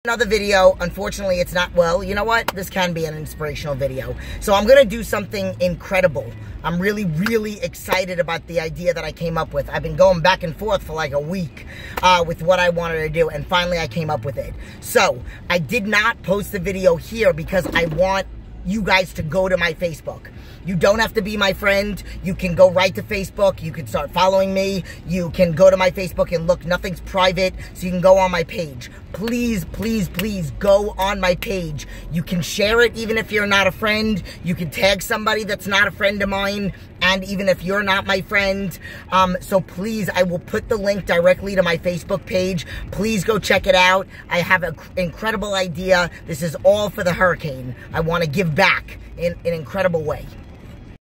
Another video. Unfortunately, it's not, well, you know what? This can be an inspirational video. So I'm going to do something incredible. I'm really excited about the idea that I came up with. I've been going back and forth for like a week with what I wanted to do, and finally I came up with it. So I did not post the video here because I want you guys to go to my Facebook. You don't have to be my friend. You can go right to Facebook. You can start following me. You can go to my Facebook and look. Nothing's private, so you can go on my page. Please go on my page. You can share it even if you're not a friend. You can tag somebody that's not a friend of mine, and even if you're not my friend. So please, I will put the link directly to my Facebook page. Please go check it out. I have an incredible idea. This is all for the hurricane. I want to give back in an incredible way.